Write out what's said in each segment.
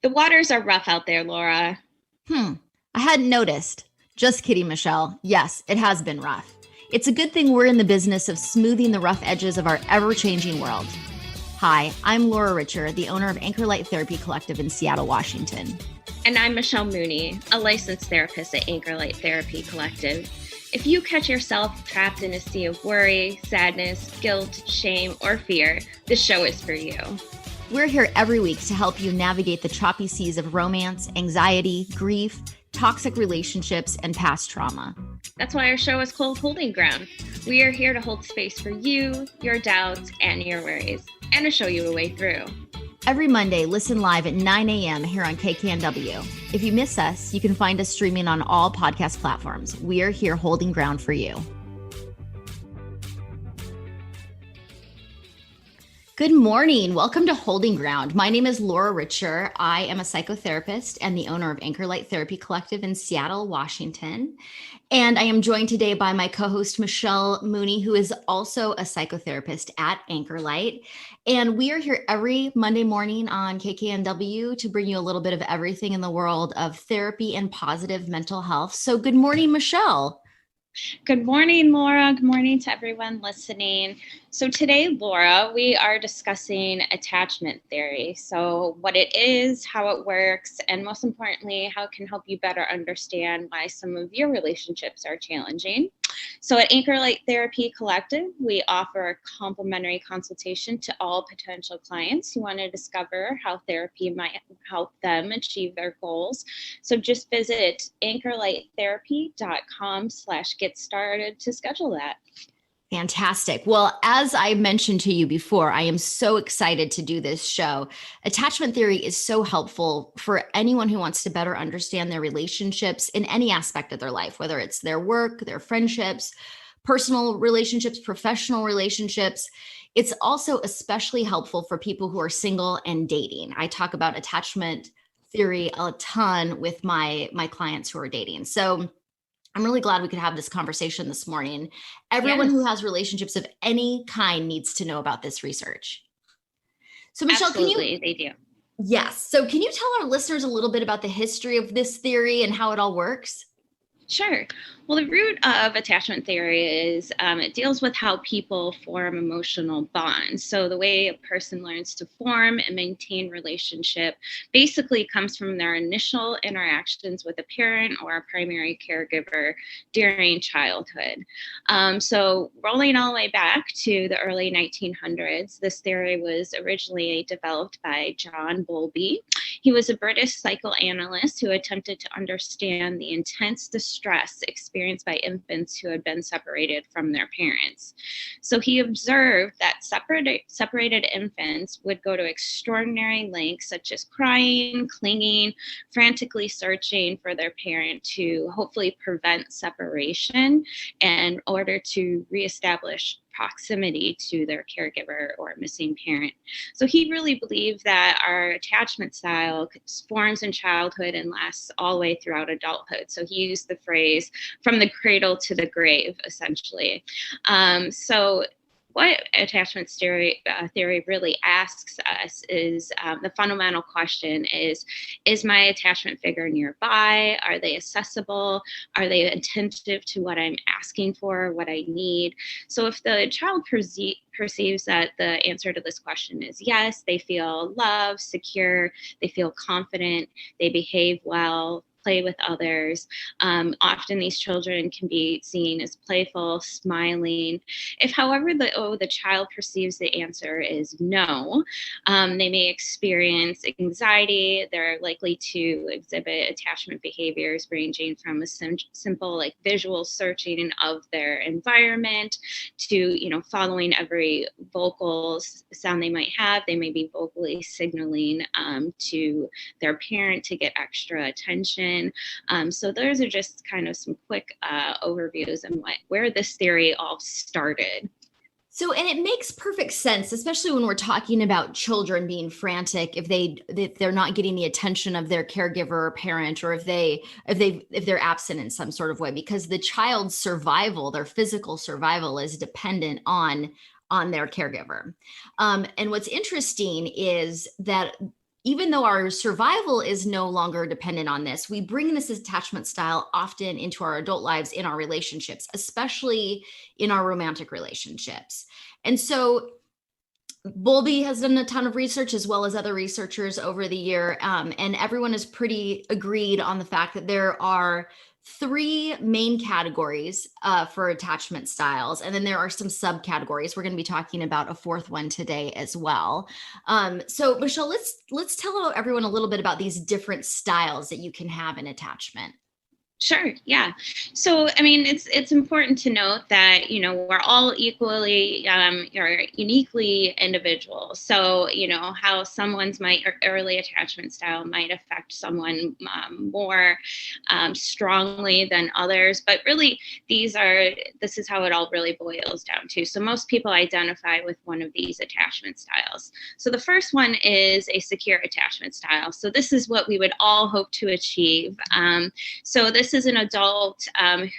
The waters are rough out there, Laura. I hadn't noticed. Just kidding, Michelle. Yes, it has been rough. It's a good thing we're in the business of smoothing the rough edges of our ever-changing world. Hi, I'm Laura Richer, the owner of Anchor Light Therapy Collective in Seattle, Washington. And I'm Michelle Mooney, a licensed therapist at Anchor Light Therapy Collective. If you catch yourself trapped in a sea of worry, sadness, guilt, shame, or fear, this show is for you. We're here every week to help you navigate the choppy seas of romance, anxiety, grief, toxic relationships, and past trauma. That's why our show is called Holding Ground. We are here to hold space for you, your doubts, and your worries, and to show you a way through. Every Monday, listen live at 9 a.m. here on KKNW. If you miss us, you can find us streaming on all podcast platforms. We are here holding ground for you. Good morning. Welcome to Holding Ground. My name is Laura Richer. I am a psychotherapist and the owner of Anchor Light Therapy Collective in Seattle, Washington. And I am joined today by my co-host, Michelle Mooney, who is also a psychotherapist at Anchor Light. And we are here every Monday morning on KKNW to bring you a little bit of everything in the world of therapy and positive mental health. So good morning, Michelle. Good morning, Laura. Good morning to everyone listening. So today, Laura, we are discussing attachment theory. So what it is, how it works, and most importantly, how it can help you better understand why some of your relationships are challenging. So at Anchor Light Therapy Collective, we offer a complimentary consultation to all potential clients who want to discover how therapy might help them achieve their goals. So just visit anchorlighttherapy.com/get started to schedule that. Fantastic. Well, as I mentioned to you before, I am so excited to do this show. Attachment theory is so helpful for anyone who wants to better understand their relationships in any aspect of their life, whether it's their work, their friendships, personal relationships, professional relationships. It's also especially helpful for people who are single and dating. I talk about attachment theory a ton with my clients who are dating. So I'm really glad we could have this conversation this morning. Everyone who has relationships of any kind needs to know about this research. So Michelle, Absolutely, they do. Yes. So can you tell our listeners a little bit about the history of this theory and how it all works? Sure. Well, the root of attachment theory is it deals with how people form emotional bonds. So the way a person learns to form and maintain relationship basically comes from their initial interactions with a parent or a primary caregiver during childhood. So rolling all the way back to the early 1900s, this theory was originally developed by John Bowlby. He was a British psychoanalyst who attempted to understand the intense distress experienced by infants who had been separated from their parents. So he observed that separated infants would go to extraordinary lengths, such as crying, clinging, frantically searching for their parent to hopefully prevent separation in order to reestablish proximity to their caregiver or missing parent. So he really believed that our attachment style forms in childhood and lasts all the way throughout adulthood. So he used the phrase from the cradle to the grave, essentially. So what attachment theory really asks us is the fundamental question is my attachment figure nearby? Are they accessible? Are they attentive to what I'm asking for, what I need? So if the child perceives that the answer to this question is yes, they feel loved, secure, they feel confident, they behave well, play with others. Often these children can be seen as playful, smiling. If, however, the child perceives the answer is no, they may experience anxiety. They're likely to exhibit attachment behaviors ranging from a simple like visual searching of their environment to, following every vocal sound they might have. They may be vocally signaling to their parent to get extra attention. So those are just kind of some quick overviews and where this theory all started. So, and it makes perfect sense, especially when we're talking about children being frantic if they're not getting the attention of their caregiver or parent, or if they're absent in some sort of way, because the child's survival, their physical survival, is dependent on their caregiver. And what's interesting is that even though our survival is no longer dependent on this, we bring this attachment style often into our adult lives in our relationships, especially in our romantic relationships. And so Bowlby has done a ton of research, as well as other researchers over the year, and everyone is pretty agreed on the fact that there are three main categories for attachment styles, and then there are some subcategories. We're going to be talking about a fourth one today as well. So Michelle, let's tell everyone a little bit about these different styles that you can have in attachment. Sure. Yeah. So, I mean, it's important to note that, we're all equally, or uniquely individual. So, how someone's early attachment style might affect someone more strongly than others. But really, this is how it all really boils down to. So most people identify with one of these attachment styles. So the first one is a secure attachment style. So this is what we would all hope to achieve. So this is an adult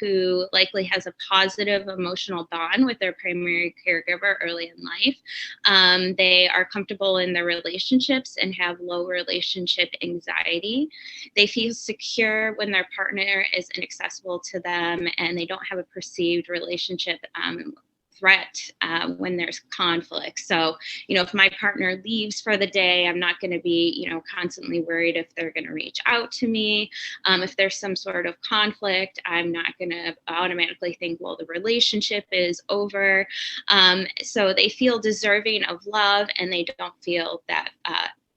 who likely has a positive emotional bond with their primary caregiver early in life. They are comfortable in their relationships and have low relationship anxiety. They feel secure when their partner is inaccessible to them, and they don't have a perceived relationship threat when there's conflict. So, if my partner leaves for the day, I'm not going to be, constantly worried if they're going to reach out to me. If there's some sort of conflict, I'm not going to automatically think, well, the relationship is over. So they feel deserving of love, and they don't feel that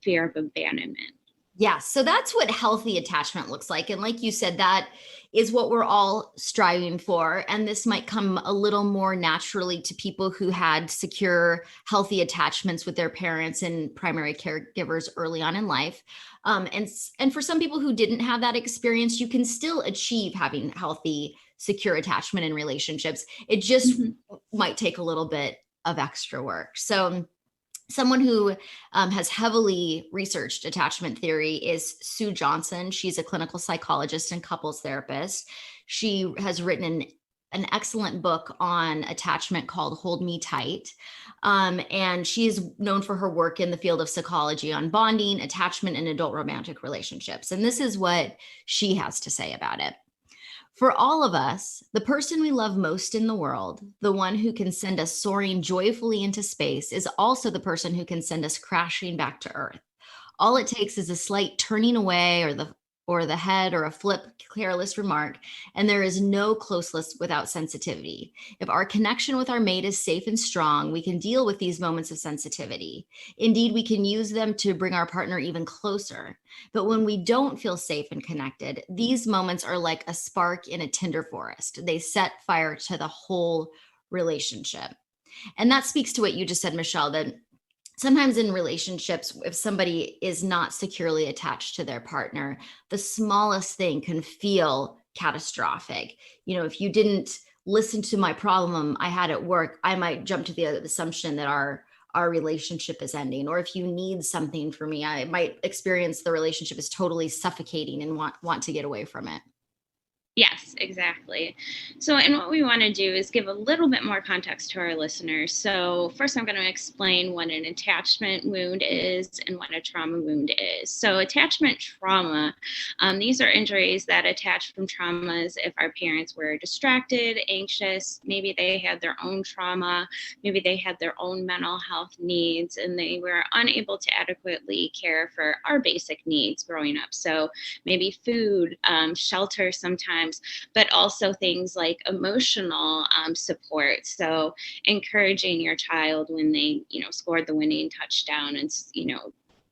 fear of abandonment. Yeah, so that's what healthy attachment looks like. And like you said, that is what we're all striving for. And this might come a little more naturally to people who had secure, healthy attachments with their parents and primary caregivers early on in life. And for some people who didn't have that experience, you can still achieve having healthy, secure attachment in relationships. It just might take a little bit of extra work. So someone who has heavily researched attachment theory is Sue Johnson. She's a clinical psychologist and couples therapist. She has written an excellent book on attachment called Hold Me Tight. And she is known for her work in the field of psychology on bonding, attachment, and adult romantic relationships. And this is what she has to say about it. For all of us, the person we love most in the world, the one who can send us soaring joyfully into space, is also the person who can send us crashing back to Earth. All it takes is a slight turning away or the head or a flip, careless remark, and there is no closeness without sensitivity. If our connection with our mate is safe and strong, we can deal with these moments of sensitivity. Indeed, we can use them to bring our partner even closer. But when we don't feel safe and connected, these moments are like a spark in a tinder forest. They set fire to the whole relationship. And that speaks to what you just said, Michelle, that sometimes in relationships, if somebody is not securely attached to their partner, the smallest thing can feel catastrophic. If you didn't listen to my problem I had at work, I might jump to the assumption that our relationship is ending. Or if you need something from me, I might experience the relationship is totally suffocating and want to get away from it. Yes, exactly. So, and what we want to do is give a little bit more context to our listeners. So, first, I'm going to explain what an attachment wound is and what a trauma wound is. So, attachment trauma, these are injuries that attach from traumas if our parents were distracted, anxious, maybe they had their own trauma, maybe they had their own mental health needs, and they were unable to adequately care for our basic needs growing up. So, maybe food, shelter sometimes, but also things like emotional support. So encouraging your child when they, scored the winning touchdown and,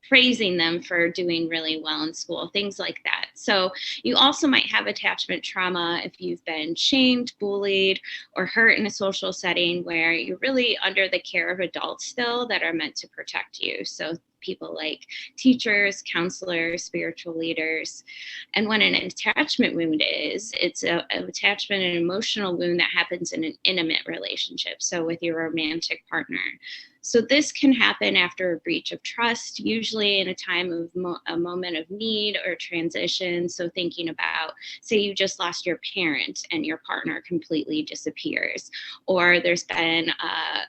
praising them for doing really well in school, things like that. So you also might have attachment trauma if you've been shamed, bullied, or hurt in a social setting where you're really under the care of adults still that are meant to protect you. So people like teachers, counselors, spiritual leaders. And what an attachment wound is, it's an attachment, an emotional wound that happens in an intimate relationship. So with your romantic partner. So this can happen after a breach of trust, usually in a time of a moment of need or transition. So thinking about, say you just lost your parent and your partner completely disappears, or there's been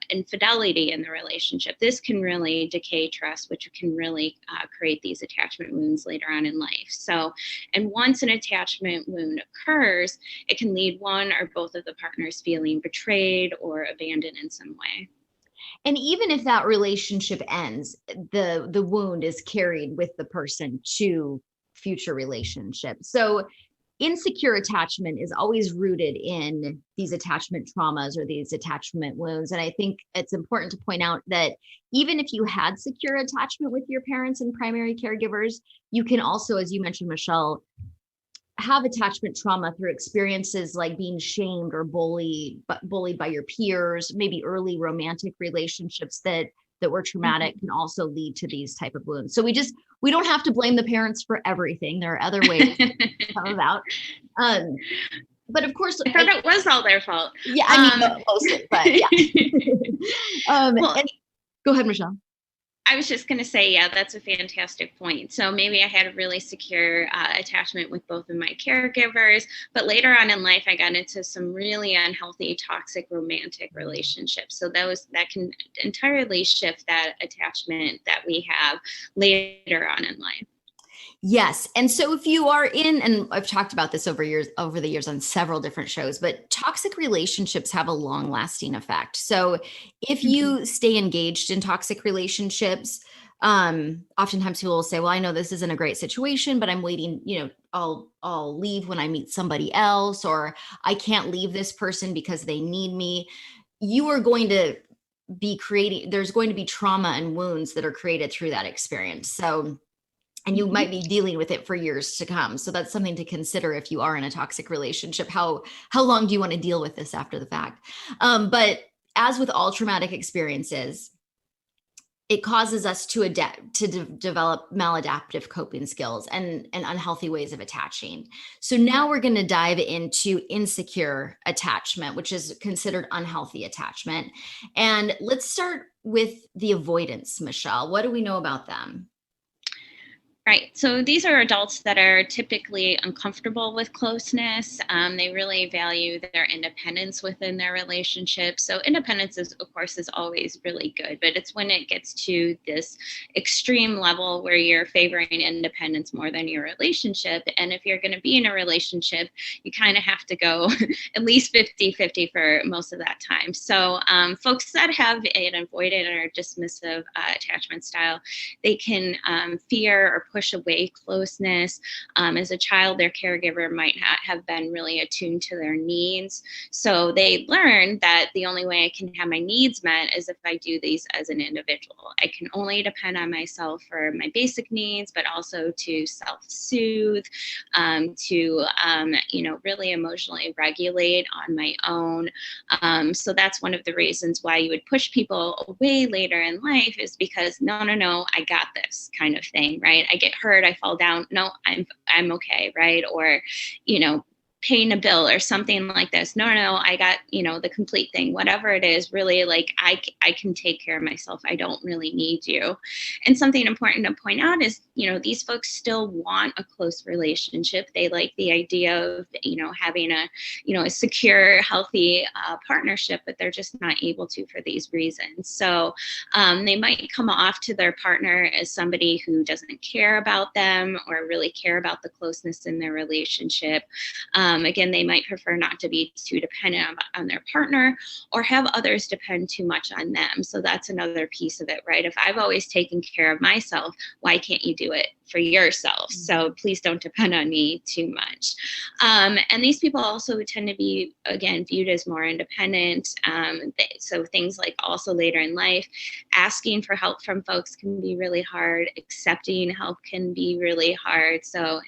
infidelity in the relationship. This can really decay trust, which can really create these attachment wounds later on in life. So, and once an attachment wound occurs, it can lead one or both of the partners feeling betrayed or abandoned in some way. And even if that relationship ends, the wound is carried with the person to future relationships. So insecure attachment is always rooted in these attachment traumas or these attachment wounds. And I think it's important to point out that even if you had secure attachment with your parents and primary caregivers, you can also, as you mentioned, Michelle, have attachment trauma through experiences like being shamed or bullied by your peers, maybe early romantic relationships that were traumatic can also lead to these type of wounds. So we don't have to blame the parents for everything. There are other ways to come about. But of course, I thought it was all their fault. Yeah, I mean, mostly, but yeah. Well, go ahead, Michelle. I was just going to say, yeah, that's a fantastic point. So maybe I had a really secure attachment with both of my caregivers, but later on in life, I got into some really unhealthy, toxic romantic relationships. So that can entirely shift that attachment that we have later on in life. Yes. And so if you are in, and I've talked about this over the years on several different shows, but toxic relationships have a long lasting effect. So if you stay engaged in toxic relationships, oftentimes people will say, well, I know this isn't a great situation, but I'm waiting, I'll leave when I meet somebody else, or I can't leave this person because they need me. You are going to there's going to be trauma and wounds that are created through that experience. So and you might be dealing with it for years to come. So that's something to consider if you are in a toxic relationship. How long do you want to deal with this after the fact? But as with all traumatic experiences, it causes us to adapt, to develop maladaptive coping skills and unhealthy ways of attaching. So now we're going to dive into insecure attachment, which is considered unhealthy attachment. And let's start with the avoidance, Michelle. What do we know about them? Right. So these are adults that are typically uncomfortable with closeness. They really value their independence within their relationship. So independence is, of course, is always really good, but it's when it gets to this extreme level where you're favoring independence more than your relationship. And if you're going to be in a relationship, you kind of have to go at least 50-50 for most of that time. So folks that have an avoidant or dismissive attachment style, they can fear or push away closeness. As a child, their caregiver might have been really attuned to their needs. So they learn that the only way I can have my needs met is if I do these as an individual. I can only depend on myself for my basic needs, but also to self-soothe, to really emotionally regulate on my own. So that's one of the reasons why you would push people away later in life, is because no, I got this kind of thing, right? I get hurt, I fall down, no, I'm okay, right? Or paying a bill or something like this, no, I got the complete thing, whatever it is, really, like I can take care of myself, I don't really need you. And something important to point out is these folks still want a close relationship. They like the idea of having a secure, healthy partnership, but they're just not able to for these reasons. So they might come off to their partner as somebody who doesn't care about them or really care about the closeness in their relationship. Again, they might prefer not to be too dependent on their partner or have others depend too much on them. So that's another piece of it, right? If I've always taken care of myself, why can't you do it for yourself? So please don't depend on me too much. And these people also tend to be, again, viewed as more independent. So things like also later in life, asking for help from folks can be really hard. Accepting help can be really hard. So,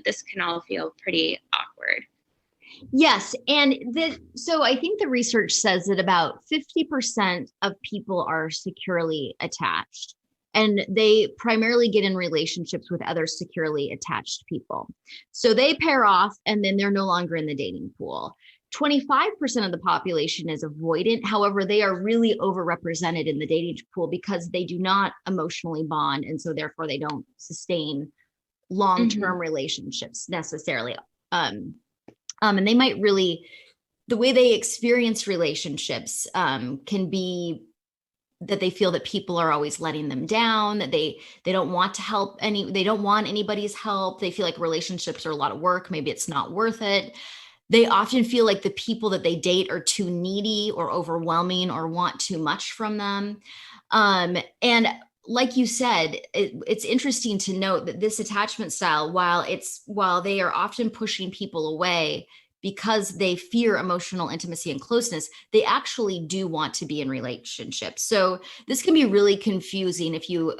this can all feel pretty awkward. Yes. And so I think the research says that about 50% of people are securely attached, and they primarily get in relationships with other securely attached people. So they pair off and then they're no longer in the dating pool. 25% of the population is avoidant. However, they are really overrepresented in the dating pool because they do not emotionally bond. And so therefore they don't sustain long-term relationships necessarily. And they might really, the way they experience relationships can be that they feel that people are always letting them down, that they don't want to help they don't want anybody's help. They feel like relationships are a lot of work. Maybe it's not worth it. They often feel like the people that they date are too needy or overwhelming or want too much from them. And like you said, it's interesting to note that this attachment style, while they are often pushing people away because they fear emotional intimacy and closeness, they actually do want to be in relationships. So this can be really confusing if you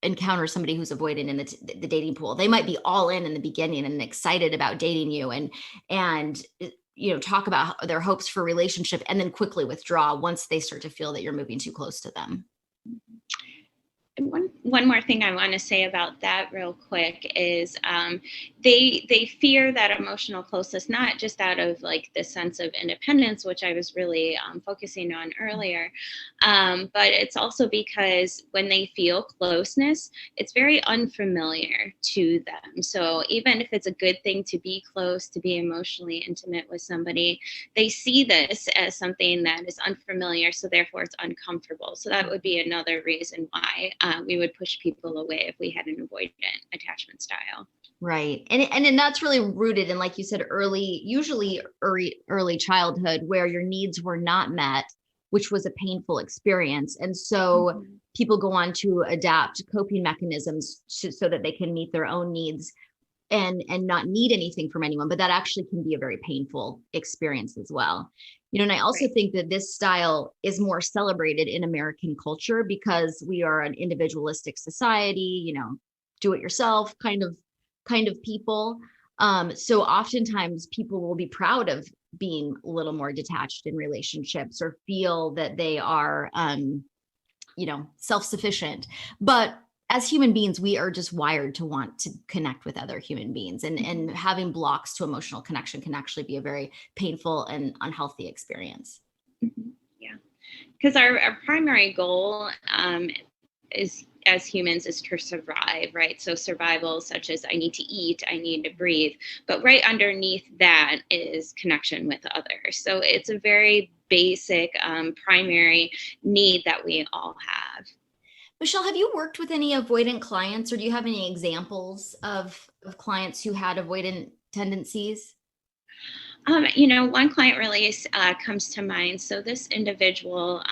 encounter somebody who's avoidant in the dating pool. They might be all in the beginning and excited about dating you and talk about their hopes for relationship, and then quickly withdraw once they start to feel that you're moving too close to them. And one more thing I want to say about that real quick is they fear that emotional closeness, not just out of like the sense of independence, which I was really focusing on earlier, but it's also because when they feel closeness, it's very unfamiliar to them. So even if it's a good thing to be close, to be emotionally intimate with somebody, they see this as something that is unfamiliar, so therefore it's uncomfortable. So that would be another reason why we would push people away if we had an avoidant attachment style. Right. And that's really rooted in, like you said, usually early childhood, where your needs were not met, which was a painful experience. And so people go on to adapt coping mechanisms so that they can meet their own needs and not need anything from anyone. But that actually can be a very painful experience as well. And I also think that this style is more celebrated in American culture because we are an individualistic society, do it yourself kind of people. So oftentimes people will be proud of being a little more detached in relationships or feel that they are, self-sufficient. But as human beings, we are just wired to want to connect with other human beings, and having blocks to emotional connection can actually be a very painful and unhealthy experience. Yeah, because our primary goal is, as humans, is to survive, right? So survival, such as I need to eat, I need to breathe, but right underneath that is connection with others. So it's a very basic primary need that we all have. Michelle, have you worked with any avoidant clients, or do you have any examples of clients who had avoidant tendencies? One client really comes to mind. So this individual,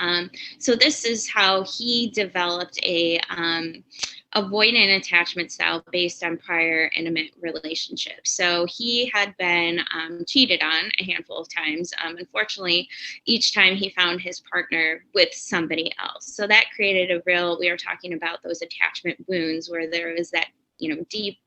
so this is how he developed a avoidant attachment style based on prior intimate relationships. So he had been cheated on a handful of times. Unfortunately, each time he found his partner with somebody else. So that created we were talking about those attachment wounds where there was that deep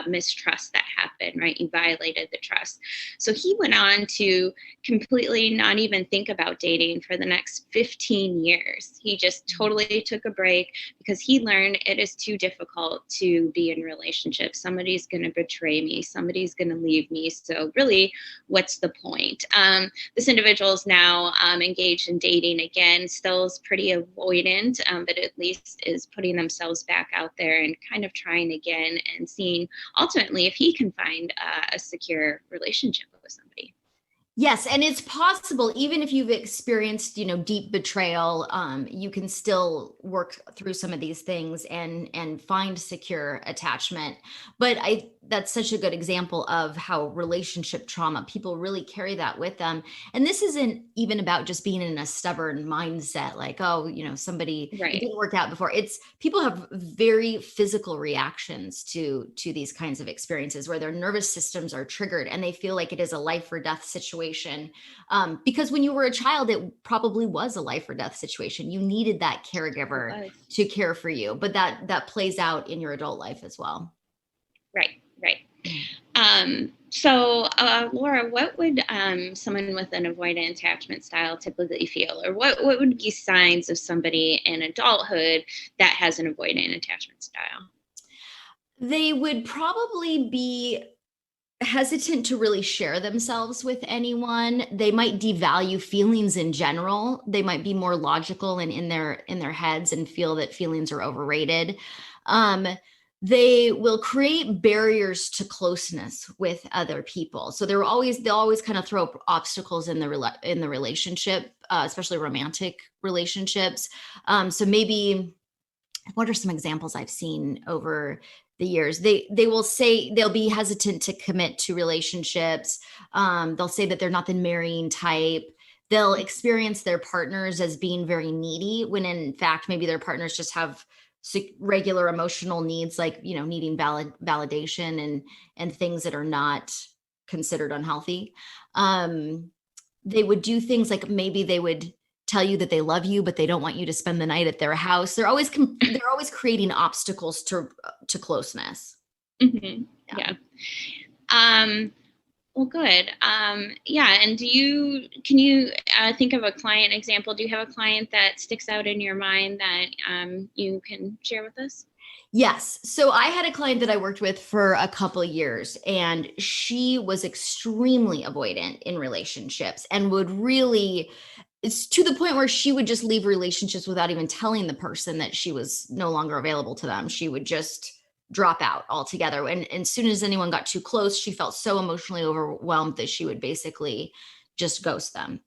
mistrust that happened, right? You violated the trust. So he went on to completely not even think about dating for the next 15 years. He just totally took a break because he learned it is too difficult to be in relationships. Somebody's going to betray me. Somebody's going to leave me. So really, what's the point? This individual is now engaged in dating again, still is pretty avoidant, but at least is putting themselves back out there and kind of trying again and seeing ultimately if he can find a secure relationship with somebody. Yes, and it's possible, even if you've experienced, deep betrayal, you can still work through some of these things and find secure attachment. But that's such a good example of how relationship trauma, people really carry that with them. And this isn't even about just being in a stubborn mindset, like, somebody it didn't work out before. It's people have very physical reactions to these kinds of experiences where their nervous systems are triggered and they feel like it is a life or death situation. Because when you were a child, it probably was a life or death situation. You needed that caregiver to care for you, but that plays out in your adult life as well. Right. So, Laura, what would someone with an avoidant attachment style typically feel, or what would be signs of somebody in adulthood that has an avoidant attachment style? They would probably be hesitant to really share themselves with anyone. They might devalue feelings in general. They might be more logical and in their heads and feel that feelings are overrated. Um, they will create barriers to closeness with other people. So they'll always kind of throw up obstacles in the relationship, especially romantic relationships. So maybe, what are some examples I've seen over the years? They will say they'll be hesitant to commit to relationships. They'll say that they're not the marrying type. They'll experience their partners as being very needy, when in fact maybe their partners just have regular emotional needs, like, you know, needing validation and things that are not considered unhealthy. They would do things like, maybe they would tell you that they love you, but they don't want you to spend the night at their house. They're always creating obstacles to closeness. Mm-hmm. Yeah. Well, good. Yeah. And can you think of a client example? Do you have a client that sticks out in your mind that you can share with us? Yes. So I had a client that I worked with for a couple of years, and she was extremely avoidant in relationships and would really, it's to the point where she would just leave relationships without even telling the person that she was no longer available to them. She would just drop out altogether. And as soon as anyone got too close, she felt so emotionally overwhelmed that she would basically just ghost them.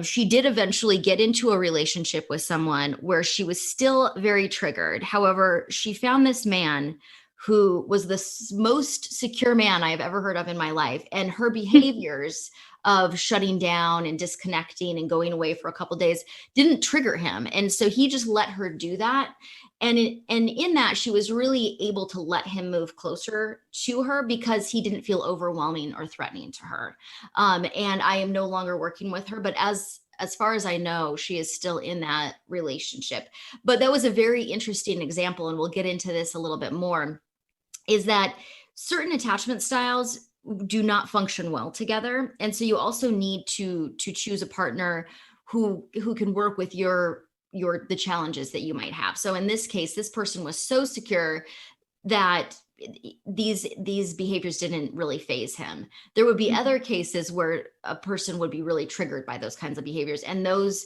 She did eventually get into a relationship with someone where she was still very triggered. However, she found this man who was the most secure man I have ever heard of in my life. And her behaviors of shutting down and disconnecting and going away for a couple of days didn't trigger him. And so he just let her do that. And in that, she was really able to let him move closer to her because he didn't feel overwhelming or threatening to her. And I am no longer working with her, but as far as I know, she is still in that relationship. But that was a very interesting example, and we'll get into this a little bit more, is that certain attachment styles do not function well together. And so you also need to choose a partner who can work with the challenges that you might have. So in this case, this person was so secure that these behaviors didn't really faze him. There would be other cases where a person would be really triggered by those kinds of behaviors, and those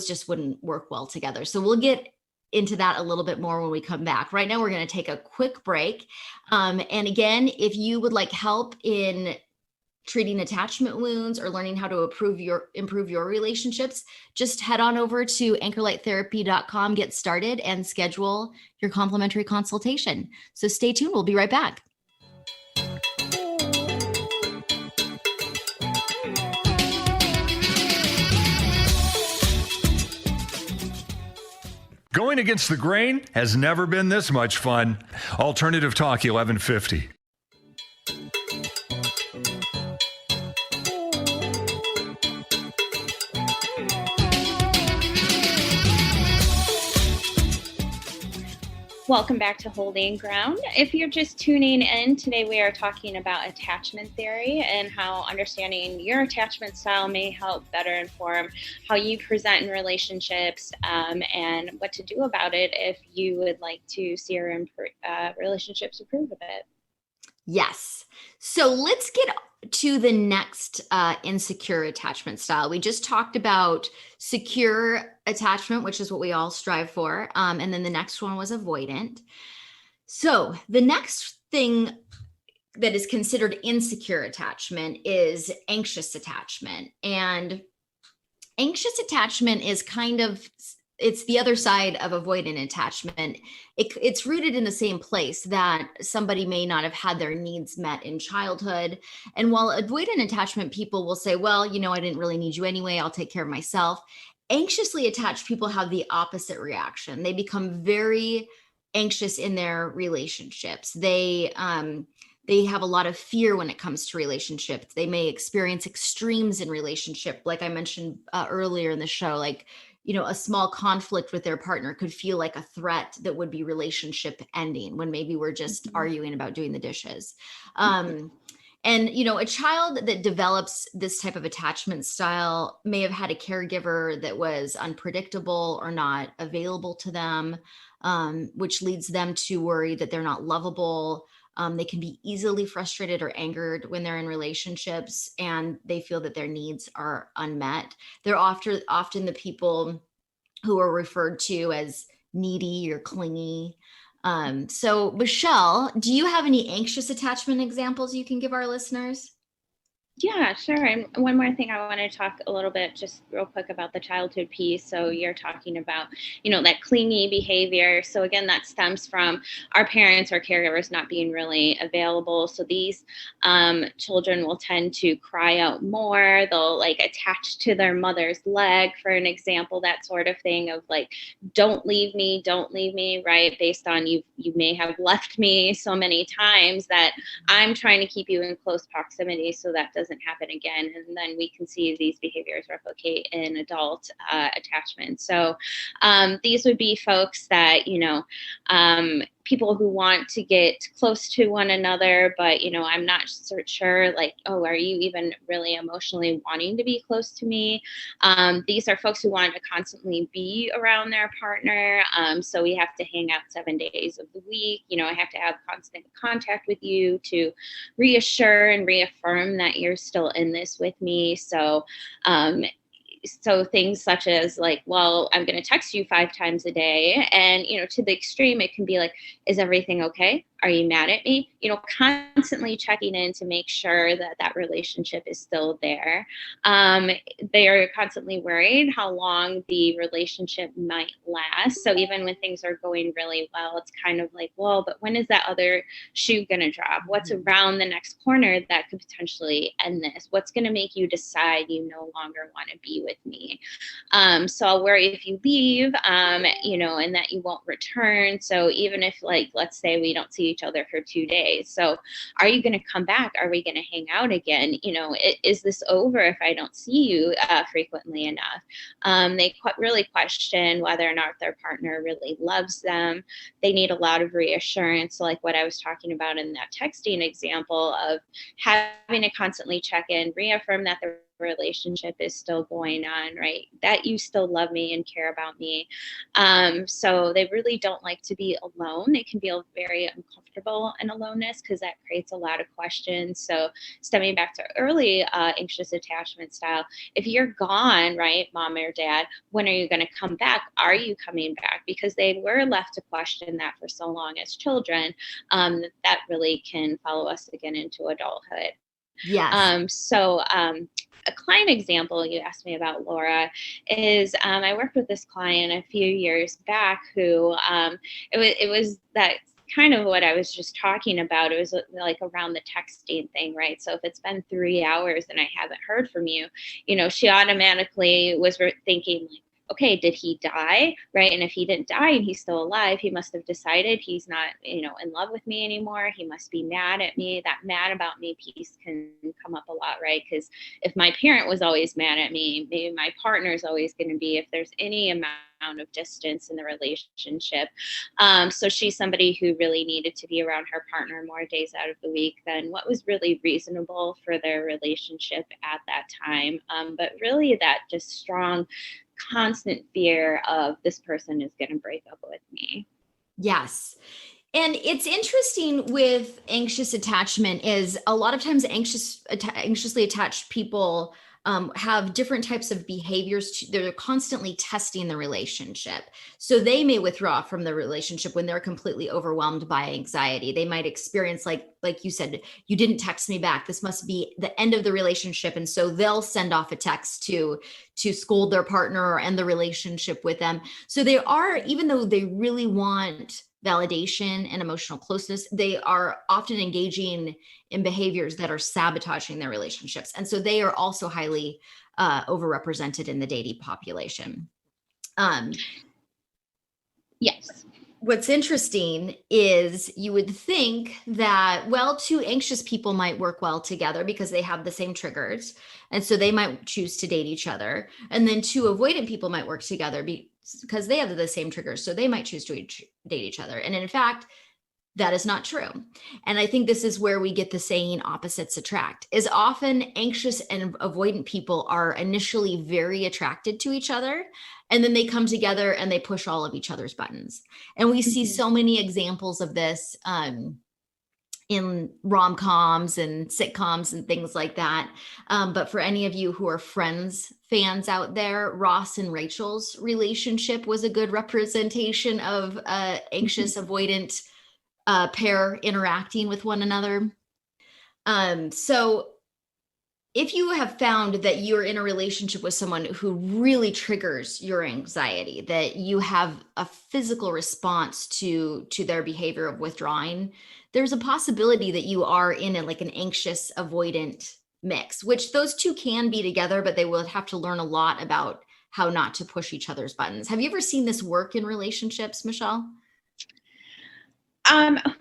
just wouldn't work well together. So we'll get into that a little bit more when we come back. Right now, we're going to take a quick break. And again, if you would like help in treating attachment wounds or learning how to improve your relationships, just head on over to anchorlighttherapy.com, get started, and schedule your complimentary consultation. So stay tuned. We'll be right back. Going against the grain has never been this much fun. Alternative Talk 1150. Welcome back to Holding Ground. If you're just tuning in, today we are talking about attachment theory and how understanding your attachment style may help better inform how you present in relationships, and what to do about it if you would like to see your relationships improve a bit. Yes. So let's get to the next insecure attachment style. We just talked about secure attachment, which is what we all strive for. And then the next one was avoidant. So the next thing that is considered insecure attachment is anxious attachment. And anxious attachment is it's the other side of avoidant attachment. It's rooted in the same place, that somebody may not have had their needs met in childhood. And while avoidant attachment people will say, well, you know, I didn't really need you anyway, I'll take care of myself. Anxiously attached people have the opposite reaction. They become very anxious in their relationships. They have a lot of fear when it comes to relationships. They may experience extremes in relationship. Like I mentioned earlier in the show, like, you know, a small conflict with their partner could feel like a threat that would be relationship ending, when maybe we're just arguing about doing the dishes. And, you know, a child that develops this type of attachment style may have had a caregiver that was unpredictable or not available to them. which leads them to worry that they're not lovable. They can be easily frustrated or angered when they're in relationships and they feel that their needs are unmet. They're often the people who are referred to as needy or clingy. So Michelle, do you have any anxious attachment examples you can give our listeners? Yeah, sure. And one more thing, I want to talk a little bit just real quick about the childhood piece. So you're talking about, that clingy behavior. So again, that stems from our parents or caregivers not being really available. So these children will tend to cry out more. They'll like attach to their mother's leg, for an example, that sort of thing of like, don't leave me, right? Based on you may have left me so many times that I'm trying to keep you in close proximity so that doesn't happen again. And then we can see these behaviors replicate in adult attachment. So these would be folks that, people who want to get close to one another, but, I'm not sure, like, oh, are you even really emotionally wanting to be close to me? These are folks who want to constantly be around their partner. So we have to hang out 7 days of the week. I have to have constant contact with you to reassure and reaffirm that you're still in this with me. So things such as like, well, I'm going to text you 5 times a day. And, to the extreme, it can be like, is everything okay? Are you mad at me? Constantly checking in to make sure that that relationship is still there. They are constantly worried how long the relationship might last. So even when things are going really well, it's kind of like, well, but when is that other shoe going to drop? What's around the next corner that could potentially end this? What's going to make you decide you no longer want to be with me? So I'll worry if you leave, and that you won't return. So even if, like, let's say we don't see each other for 2 days. So are you going to come back? Are we going to hang out again? Is this over if I don't see you frequently enough? They really question whether or not their partner really loves them. They need a lot of reassurance. So like what I was talking about in that texting example of having to constantly check in, reaffirm that the relationship is still going on, right? That you still love me and care about me. So they really don't like to be alone. They can feel very uncomfortable in aloneness because that creates a lot of questions. So stemming back to early anxious attachment style, if you're gone, right, mom or dad, when are you going to come back? Are you coming back? Because they were left to question that for so long as children, that really can follow us again into adulthood. Yes. A client example you asked me about, Laura, is I worked with this client a few years back who it was that kind of what I was just talking about. It was like around the texting thing, right? So if it's been 3 hours and I haven't heard from you, she automatically was thinking like, okay, did he die? Right. And if he didn't die and he's still alive, he must have decided he's not, in love with me anymore. He must be mad at me. That mad about me piece can come up a lot, right? Because if my parent was always mad at me, maybe my partner is always going to be, if there's any amount of distance in the relationship. So she's somebody who really needed to be around her partner more days out of the week than what was really reasonable for their relationship at that time. But really that just strong, constant fear of this person is going to break up with me. Yes. And it's interesting with anxious attachment is a lot of times anxiously attached people have different types of behaviors. They're constantly testing the relationship. So they may withdraw from the relationship when they're completely overwhelmed by anxiety. They might experience, like you said, you didn't text me back. This must be the end of the relationship. And so they'll send off a text to scold their partner or end the relationship with them. So they are, even though they really want validation and emotional closeness, they are often engaging in behaviors that are sabotaging their relationships. And so they are also highly overrepresented in the dating population. Yes. What's interesting is you would think that, well, 2 anxious people might work well together because they have the same triggers. And so they might choose to date each other. And then 2 avoidant people might work together because they have the same triggers. So they might choose to date each other. And in fact, That is not true. And I think this is where we get the saying opposites attract. Is often anxious and avoidant people are initially very attracted to each other, and then they come together and they push all of each other's buttons. And we see so many examples of this in rom-coms and sitcoms and things like that. But for any of you who are Friends fans out there, Ross and Rachel's relationship was a good representation of anxious avoidant pair interacting with one another. So if you have found that you're in a relationship with someone who really triggers your anxiety, that you have a physical response to their behavior of withdrawing, there's a possibility that you are in like an anxious avoidant mix, which those two can be together, but they will have to learn a lot about how not to push each other's buttons. Have you ever seen this work in relationships, Michelle?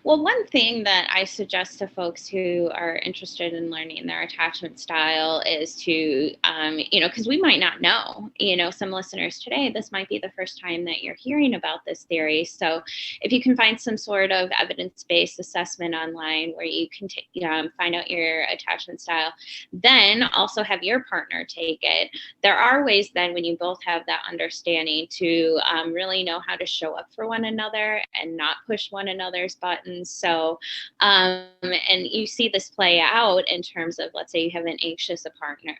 Well, one thing that I suggest to folks who are interested in learning their attachment style is to, because we might not know, some listeners today, this might be the first time that you're hearing about this theory. So if you can find some sort of evidence-based assessment online where you can find out your attachment style, then also have your partner take it. There are ways then when you both have that understanding to really know how to show up for one another and not push one another's buttons. So, and you see this play out in terms of, let's say you have an anxious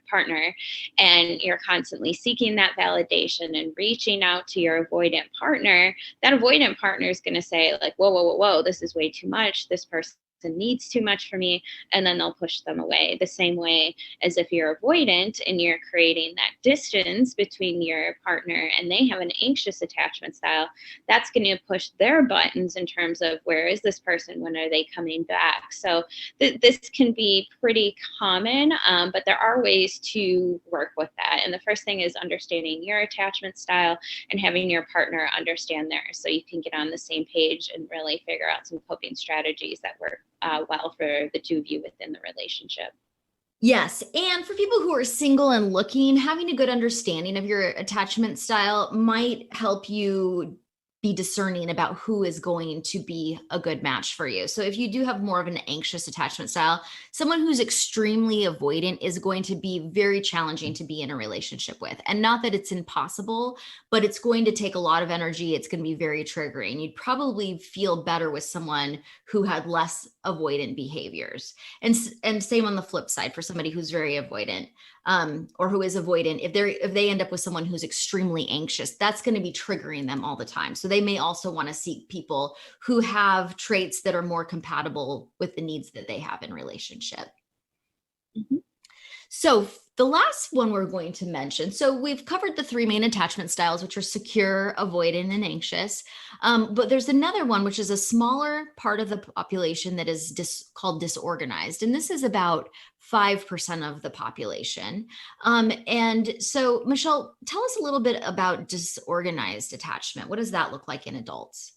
partner and you're constantly seeking that validation and reaching out to your avoidant partner. That avoidant partner is going to say like, whoa, this is way too much. This person needs too much for me, and then they'll push them away. The same way as if you're avoidant and you're creating that distance between your partner and they have an anxious attachment style, that's going to push their buttons in terms of where is this person, when are they coming back. So this can be pretty common, but there are ways to work with that. And the first thing is understanding your attachment style and having your partner understand theirs, so you can get on the same page and really figure out some coping strategies that work well for the two of you within the relationship. Yes. And for people who are single and looking, having a good understanding of your attachment style might help you be discerning about who is going to be a good match for you. So if you do have more of an anxious attachment style, someone who's extremely avoidant is going to be very challenging to be in a relationship with. And not that it's impossible, but it's going to take a lot of energy. It's going to be very triggering. You'd probably feel better with someone who had less avoidant behaviors. And same on the flip side for somebody who's very avoidant. Or who is avoidant, if they end up with someone who's extremely anxious, that's going to be triggering them all the time. So they may also want to seek people who have traits that are more compatible with the needs that they have in relationship. Mm-hmm. So the last one we're going to mention, so we've covered the three main attachment styles, which are secure, avoidant, and anxious. But there's another one, which is a smaller part of the population that is called disorganized. And this is about 5% of the population. And so, Michelle, tell us a little bit about disorganized attachment. What does that look like in adults?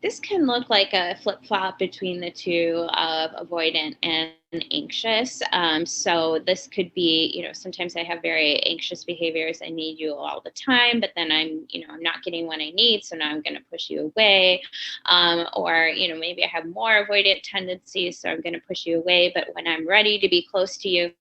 This can look like a flip-flop between the two of avoidant and anxious. So this could be, sometimes I have very anxious behaviors. I need you all the time, but then I'm not getting what I need. So now I'm going to push you away. Or maybe I have more avoidant tendencies. So I'm going to push you away. But when I'm ready to be close to you,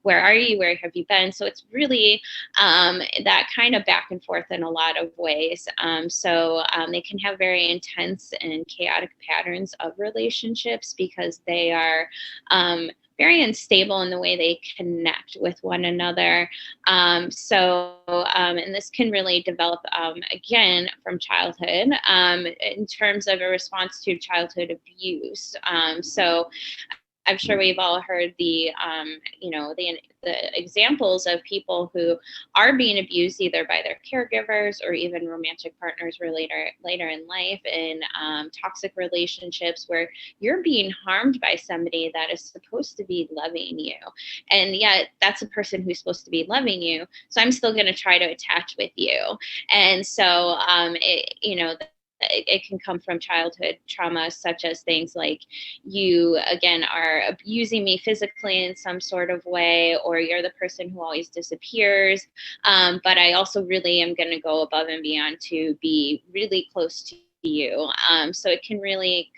where are you? Where have you been? So it's really that kind of back and forth in a lot of ways. So they can have very intense and chaotic patterns of relationships because they are very unstable in the way they connect with one another. And this can really develop, again, from childhood in terms of a response to childhood abuse. So I'm sure we've all heard the examples of people who are being abused either by their caregivers or even romantic partners later in life, in toxic relationships where you're being harmed by somebody that is supposed to be loving you. And yet that's a person who's supposed to be loving you. So I'm still going to try to attach with you. And so, it can come from childhood trauma, such as things like you, again, are abusing me physically in some sort of way, or you're the person who always disappears. But I also really am going to go above and beyond to be really close to view. So it can really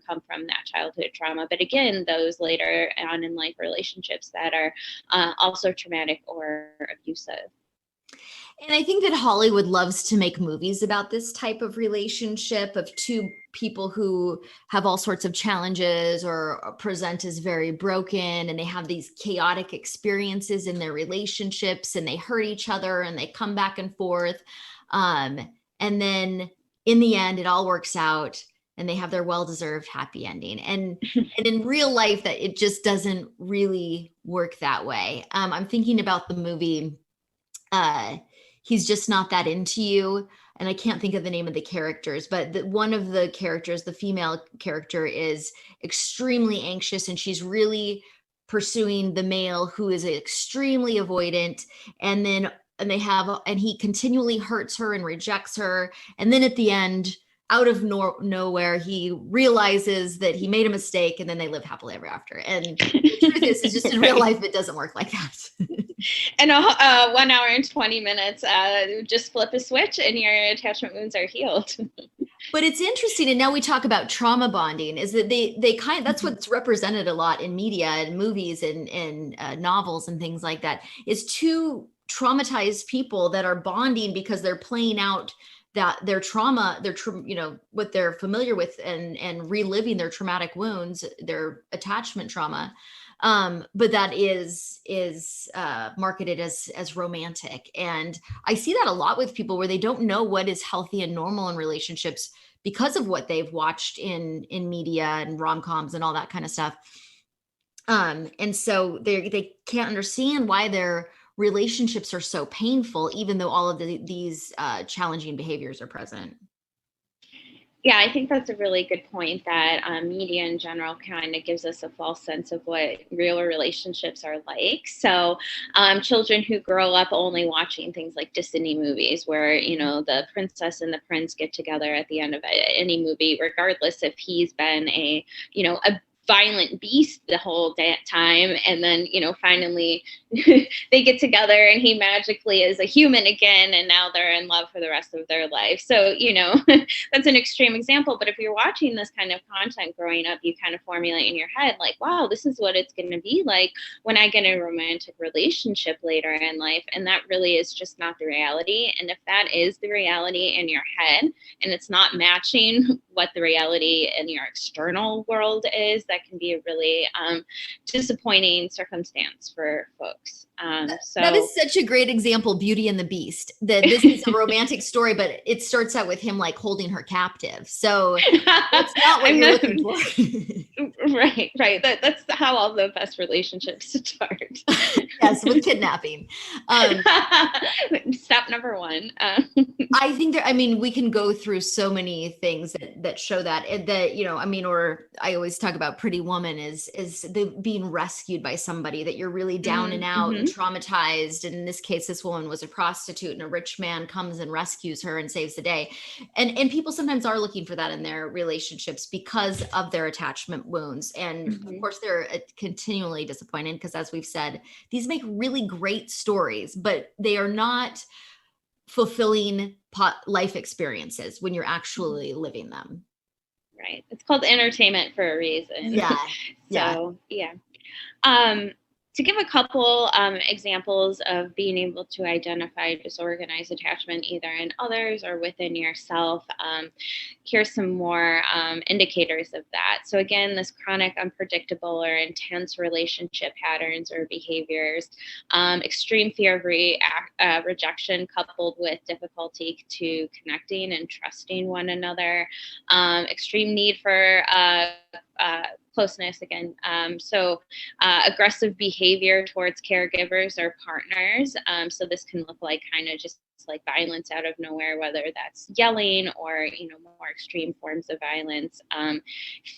come from that childhood trauma. But again, those later on in life relationships that are also traumatic or abusive. And I think that Hollywood loves to make movies about this type of relationship of two people who have all sorts of challenges or present as very broken, and they have these chaotic experiences in their relationships, and they hurt each other and they come back and forth. And then in the end, it all works out and they have their well-deserved happy ending. And in real life, that it just doesn't really work that way. I'm thinking about the movie He's Just Not That Into You. And I can't think of the name of the characters, but one of the characters, the female character, is extremely anxious and she's really pursuing the male who is extremely avoidant. And he continually hurts her and rejects her. And then at the end, out of nowhere, he realizes that he made a mistake, and then they live happily ever after. And the truth is just in real life, it doesn't work like that. And 1 hour and 20 minutes, just flip a switch and your attachment wounds are healed. But it's interesting, and now we talk about trauma bonding, is that that's what's represented a lot in media and movies and novels and things like that, is two traumatized people that are bonding because they're playing out that their trauma, what they're familiar with, and reliving their traumatic wounds, their attachment trauma. But that is marketed as romantic. And I see that a lot with people where they don't know what is healthy and normal in relationships because of what they've watched in media and rom-coms and all that kind of stuff. And so they can't understand why their relationships are so painful, even though all of these challenging behaviors are present. Yeah, I think that's a really good point, that media in general kind of gives us a false sense of what real relationships are like. So children who grow up only watching things like Disney movies where, the princess and the prince get together at the end of any movie, regardless if he's been a violent beast the whole time, and then finally they get together and he magically is a human again, and now they're in love for the rest of their life. So that's an extreme example, but if you're watching this kind of content growing up, you kind of formulate in your head like, wow, this is what it's going to be like when I get a romantic relationship later in life. And that really is just not the reality. And if that is the reality in your head and it's not matching what the reality in your external world is, that can be a really disappointing circumstance for folks. So that is such a great example, Beauty and the Beast, that this is a romantic story, but it starts out with him like holding her captive. So that's not what you're looking for. Right. That's how all the best relationships start. Yes, with kidnapping. Step number one. I think we can go through so many things that show that, or I always talk about Pretty Woman is being rescued by somebody that you're really down and out and traumatized. And in this case, this woman was a prostitute and a rich man comes and rescues her and saves the day. And people sometimes are looking for that in their relationships because of their attachment wounds. And of course, they're continually disappointed because, as we've said, these make really great stories, but they are not fulfilling life experiences when you're actually living them. Right. It's called entertainment for a reason. Yeah. So, yeah. To give a couple examples of being able to identify disorganized attachment either in others or within yourself, here's some more indicators of that. So again, this chronic, unpredictable, or intense relationship patterns or behaviors, extreme fear of rejection coupled with difficulty to connecting and trusting one another, extreme need for closeness again. So aggressive behavior towards caregivers or partners. So this can look like kind of just like violence out of nowhere, whether that's yelling or, more extreme forms of violence.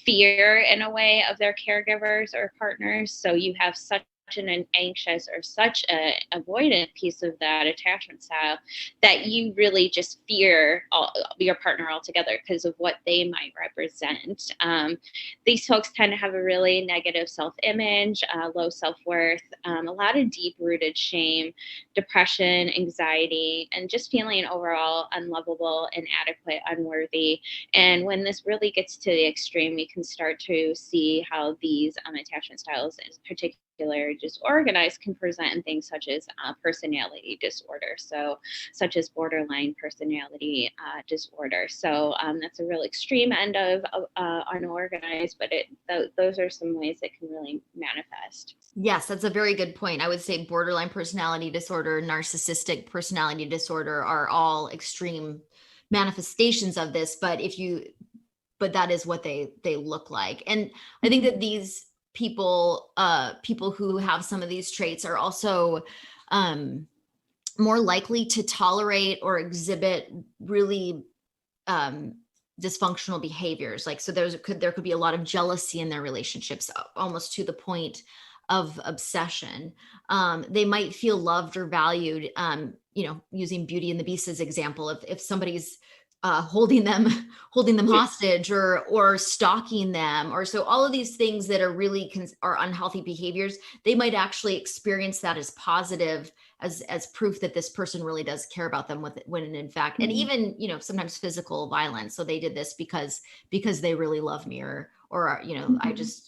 Fear in a way of their caregivers or partners. So you have such an anxious or such a avoidant piece of that attachment style that you really just fear your partner altogether because of what they might represent. These folks tend to have a really negative self-image, low self-worth, a lot of deep-rooted shame, depression, anxiety, and just feeling overall unlovable, inadequate, unworthy. And when this really gets to the extreme, you can start to see how these attachment styles, in particular disorganized, can present in things such as personality disorder, such as borderline personality disorder. So that's a real extreme end of unorganized, but those are some ways that can really manifest. Yes, that's a very good point. I would say borderline personality disorder, narcissistic personality disorder are all extreme manifestations of this, but that is what they look like. And I think that these people who have some of these traits are also more likely to tolerate or exhibit really dysfunctional behaviors. Like, so there could be a lot of jealousy in their relationships, almost to the point of obsession. They might feel loved or valued, using Beauty and the Beast as example. If somebody's holding them hostage or stalking them, or so all of these things that are really are unhealthy behaviors, they might actually experience that as positive, as proof that this person really does care about them, when in fact, and even sometimes physical violence. So they did this because they really love me, or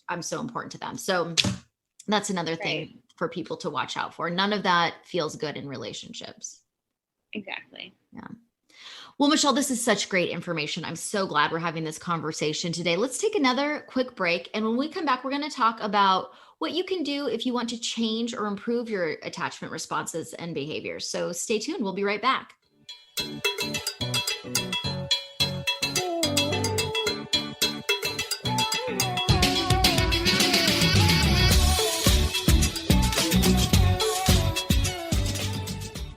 I'm so important to them. So that's another thing for people to watch out for. None of that feels good in relationships. Exactly. Yeah. Well, Michelle, this is such great information. I'm so glad we're having this conversation today. Let's take another quick break. And when we come back, we're going to talk about what you can do if you want to change or improve your attachment responses and behaviors. So stay tuned. We'll be right back.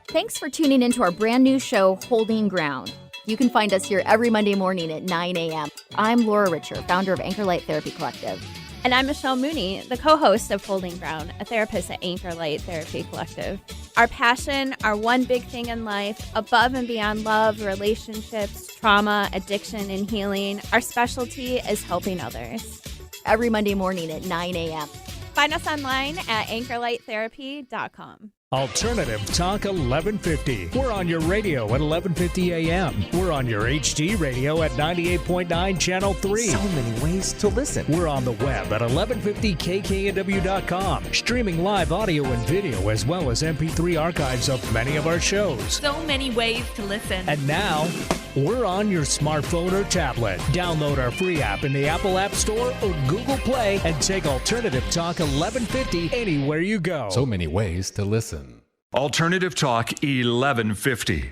Thanks for tuning into our brand new show, Holding Ground. You can find us here every Monday morning at 9 a.m. I'm Laura Richer, founder of Anchor Light Therapy Collective. And I'm Michelle Mooney, the co-host of Holding Ground, a therapist at Anchor Light Therapy Collective. Our passion, our one big thing in life, above and beyond love, relationships, trauma, addiction, and healing, our specialty is helping others. Every Monday morning at 9 a.m. Find us online at anchorlighttherapy.com. Alternative Talk 1150. We're on your radio at 1150 a.m. We're on your HD radio at 98.9 Channel 3. So many ways to listen. We're on the web at 1150kknw.com, streaming live audio and video as well as MP3 archives of many of our shows. So many ways to listen. And now, we're on your smartphone or tablet. Download our free app in the Apple App Store or Google Play and take Alternative Talk 1150 anywhere you go. So many ways to listen. Alternative Talk 1150.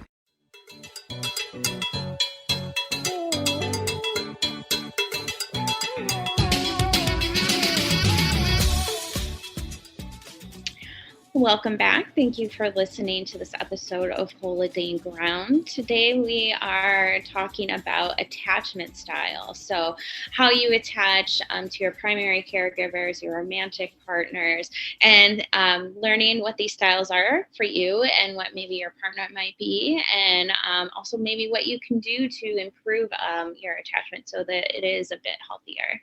Welcome back. Thank you for listening to this episode of Holding Ground. Today we are talking about attachment style. So how you attach to your primary caregivers, your romantic partners, and learning what these styles are for you and what maybe your partner might be, and also maybe what you can do to improve your attachment so that it is a bit healthier.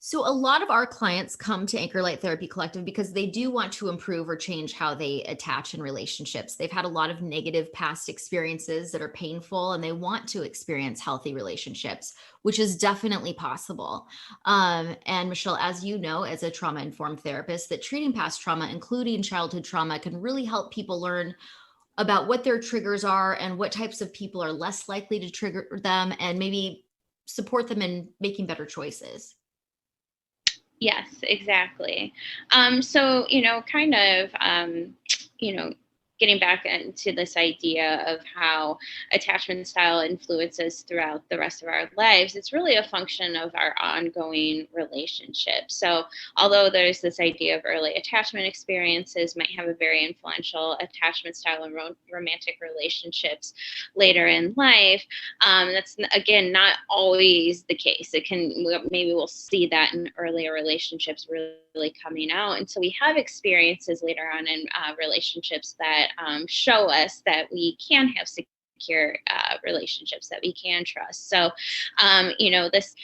So a lot of our clients come to Anchor Light Therapy Collective because they do want to improve or change how they attach in relationships. They've had a lot of negative past experiences that are painful, and they want to experience healthy relationships, which is definitely possible. And Michelle, as you know, as a trauma-informed therapist, that treating past trauma, including childhood trauma, can really help people learn about what their triggers are and what types of people are less likely to trigger them, and maybe support them in making better choices. Yes, exactly. So, getting back into this idea of how attachment style influences throughout the rest of our lives, it's really a function of our ongoing relationship. So although there's this idea of early attachment experiences might have a very influential attachment style and romantic relationships later in life, that's, again, not always the case. It can, maybe we'll see that in earlier relationships really coming out. And so we have experiences later on in relationships that show us that we can have secure relationships, that we can trust. So, this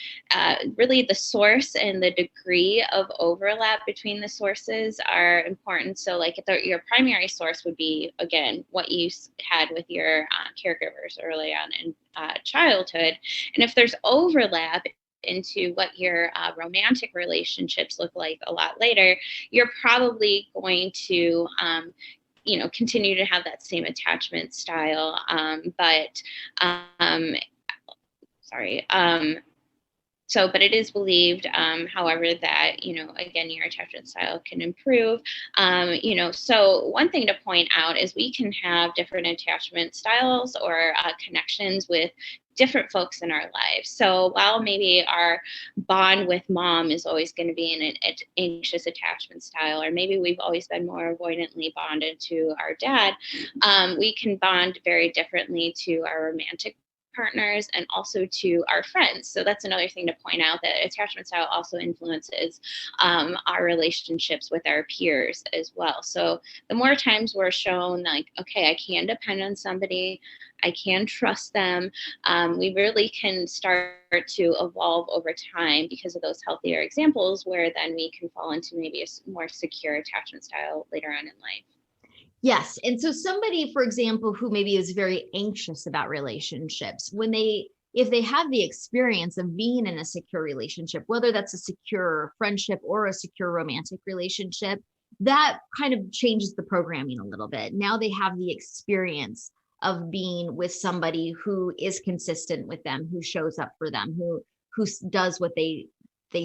really the source and the degree of overlap between the sources are important. So like your primary source would be, again, what you had with your caregivers early on in childhood. And if there's overlap into what your romantic relationships look like a lot later, you're probably going to continue to have that same attachment style. But it is believed, however, that, again, your attachment style can improve. So one thing to point out is we can have different attachment styles or connections with different folks in our lives. So while maybe our bond with mom is always going to be in an anxious attachment style, or maybe we've always been more avoidantly bonded to our dad, we can bond very differently to our romantic partners and also to our friends. So that's another thing to point out, that attachment style also influences our relationships with our peers as well. So the more times we're shown like, okay, I can depend on somebody, I can trust them, we really can start to evolve over time because of those healthier examples, where then we can fall into maybe a more secure attachment style later on in life. Yes. And so somebody, for example, who maybe is very anxious about relationships, if they have the experience of being in a secure relationship, whether that's a secure friendship or a secure romantic relationship, that kind of changes the programming a little bit. Now they have the experience of being with somebody who is consistent with them, who shows up for them, who does what they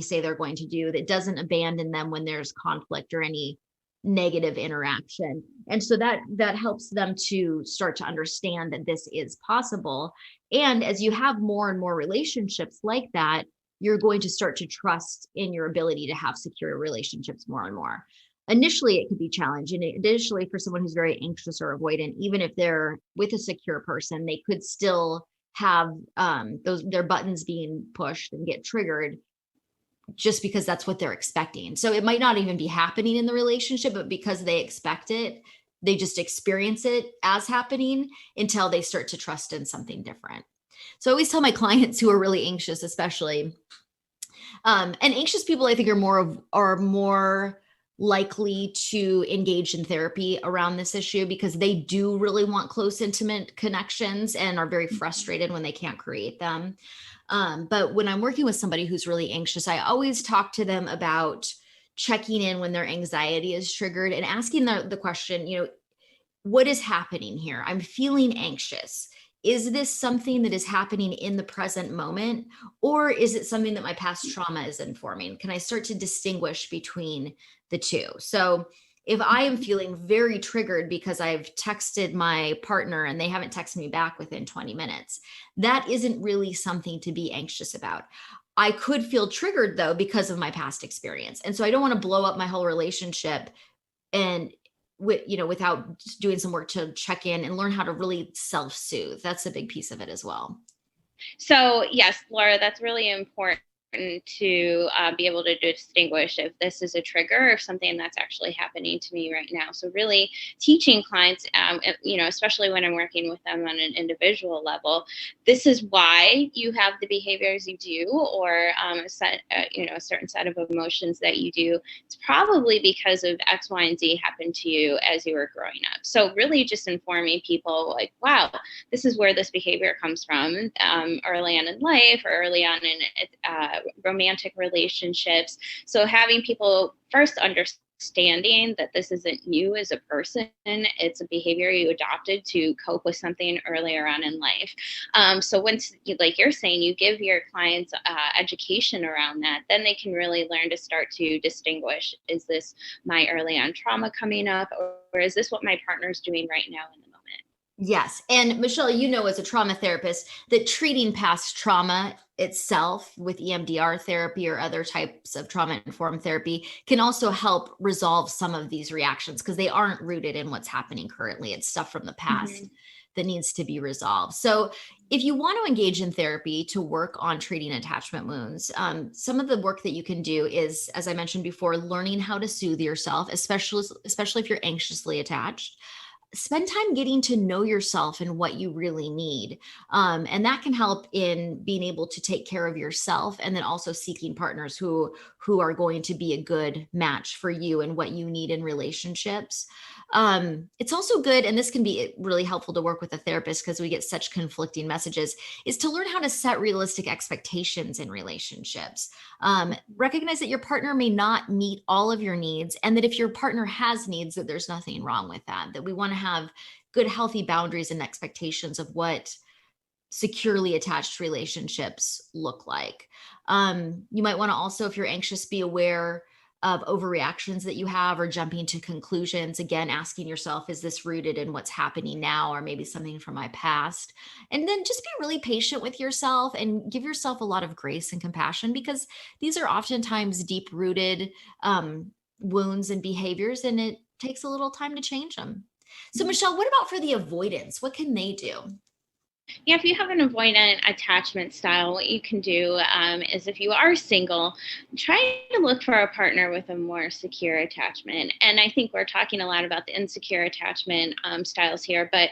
say they're going to do, that doesn't abandon them when there's conflict or any negative interaction. And so that helps them to start to understand that this is possible. And as you have more and more relationships like that, you're going to start to trust in your ability to have secure relationships more and more. Initially, it could be challenging. Initially, for someone who's very anxious or avoidant, even if they're with a secure person, they could still have their buttons being pushed and get triggered just because that's what they're expecting. So it might not even be happening in the relationship, but because they expect it, they just experience it as happening until they start to trust in something different. So I always tell my clients who are really anxious, especially, and anxious people, I think are more likely to engage in therapy around this issue, because they do really want close, intimate connections and are very frustrated when they can't create them. But when I'm working with somebody who's really anxious, I always talk to them about checking in when their anxiety is triggered and asking the question, what is happening here? I'm feeling anxious. Is this something that is happening in the present moment, or is it something that my past trauma is informing? Can I start to distinguish between the two? So if I am feeling very triggered because I've texted my partner and they haven't texted me back within 20 minutes, that isn't really something to be anxious about. I could feel triggered though because of my past experience. And so I don't want to blow up my whole relationship and without doing some work to check in and learn how to really self-soothe. That's a big piece of it as well. So yes, Laura, that's really important to be able to distinguish if this is a trigger or something that's actually happening to me right now. So really teaching clients, especially when I'm working with them on an individual level, this is why you have the behaviors you do, or a certain set of emotions that you do. It's probably because of X, Y, and Z happened to you as you were growing up. So really just informing people like, wow, this is where this behavior comes from early on in life or early on in romantic relationships. So having people first understand understanding that this isn't you as a person, it's a behavior you adopted to cope with something earlier on in life. So once, like you're saying, you give your clients education around that, then they can really learn to start to distinguish, is this my early on trauma coming up, or is this what my partner's doing right now in the moment? Yes. And Michelle, as a trauma therapist, that treating past trauma itself with EMDR therapy or other types of trauma informed therapy can also help resolve some of these reactions because they aren't rooted in what's happening currently. It's stuff from the past that needs to be resolved. So if you want to engage in therapy to work on treating attachment wounds, some of the work that you can do is, as I mentioned before, learning how to soothe yourself, especially if you're anxiously attached. Spend time getting to know yourself and what you really need. And that can help in being able to take care of yourself, and then also seeking partners who are going to be a good match for you and what you need in relationships. It's also good, and this can be really helpful to work with a therapist because we get such conflicting messages, is to learn how to set realistic expectations in relationships. Recognize that your partner may not meet all of your needs, and that if your partner has needs, that there's nothing wrong with that we want to have good, healthy boundaries and expectations of what securely attached relationships look like. You might want to also, if you're anxious, be aware of overreactions that you have or jumping to conclusions. Again, asking yourself, is this rooted in what's happening now or maybe something from my past? And then just be really patient with yourself and give yourself a lot of grace and compassion, because these are oftentimes deep-rooted wounds and behaviors, and it takes a little time to change them. So Michelle, what about for the avoidance? What can they do? Yeah, if you have an avoidant attachment style, what you can do is, if you are single, try to look for a partner with a more secure attachment. And I think we're talking a lot about the insecure attachment styles here, but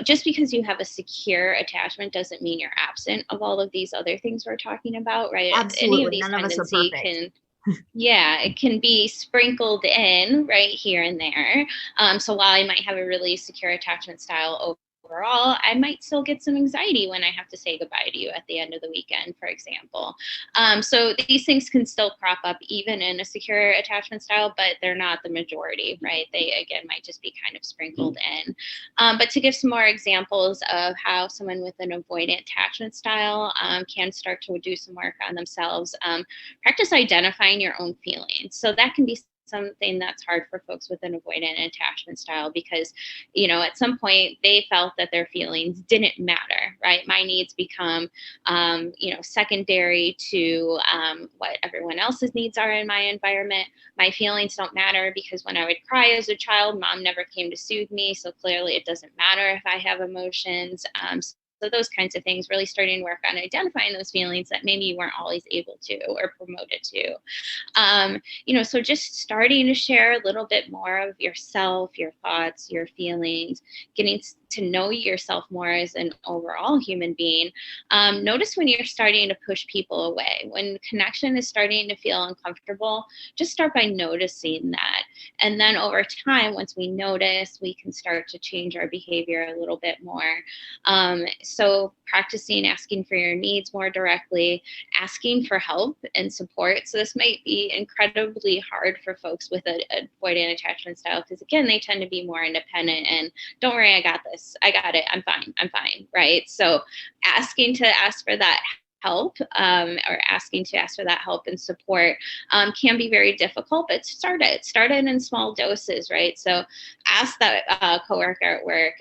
just because you have a secure attachment doesn't mean you're absent of all of these other things we're talking about, right? Absolutely. Any of these None of us are tendencies perfect. it can be sprinkled in right here and there. So while I might have a really secure attachment style overall, I might still get some anxiety when I have to say goodbye to you at the end of the weekend, for example. So these things can still crop up even in a secure attachment style, but they're not the majority, right? They, again, might just be kind of sprinkled in. But to give some more examples of how someone with an avoidant attachment style can start to do some work on themselves, practice identifying your own feelings. So that can be something that's hard for folks with an avoidant attachment style, because at some point they felt that their feelings didn't matter, right? My needs become secondary to what everyone else's needs are in my environment. My feelings don't matter because when I would cry as a child, mom never came to soothe me, so clearly it doesn't matter if I have emotions. So those kinds of things, really starting to work on identifying those feelings that maybe you weren't always able to or promoted to. So just starting to share a little bit more of yourself, your thoughts, your feelings, getting to know yourself more as an overall human being. Notice when you're starting to push people away, when connection is starting to feel uncomfortable, just start by noticing that. And then over time, once we notice, we can start to change our behavior a little bit more. So practicing asking for your needs more directly, asking for help and support. So this might be incredibly hard for folks with an avoidant attachment style, because again, they tend to be more independent and don't worry, I got this. I got it. I'm fine. Right. So asking to ask for that help or asking to ask for that help and support can be very difficult, but start it in small doses, right? So ask that coworker at work,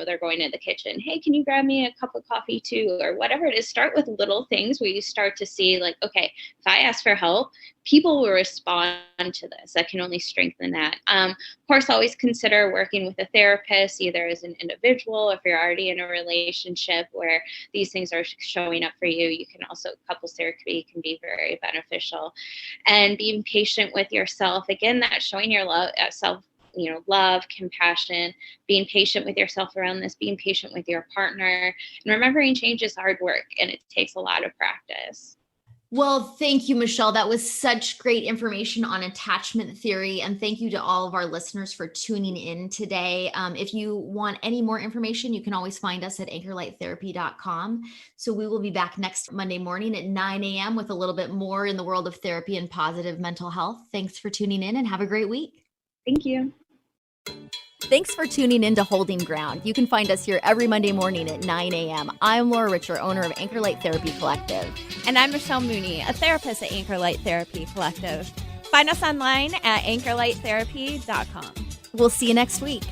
they're going to the kitchen, hey, can you grab me a cup of coffee too, or whatever it is. Start with little things where you start to see, like, okay, if I ask for help, people will respond to this. That can only strengthen that. Of course, always consider working with a therapist, either as an individual, if you're already in a relationship where these things are showing up for you. You can also, couples therapy can be very beneficial. And being patient with yourself. Again, that showing your love, compassion, being patient with yourself around this, being patient with your partner, and remembering change is hard work and it takes a lot of practice. Well, thank you, Michelle. That was such great information on attachment theory. And thank you to all of our listeners for tuning in today. If you want any more information, you can always find us at anchorlighttherapy.com. So we will be back next Monday morning at 9 a.m. with a little bit more in the world of therapy and positive mental health. Thanks for tuning in and have a great week. Thank you. Thanks for tuning in to Holding Ground. You can find us here every Monday morning at 9 a.m. I'm Laura Richer, owner of Anchor Light Therapy Collective. And I'm Michelle Mooney, a therapist at Anchor Light Therapy Collective. Find us online at anchorlighttherapy.com. We'll see you next week.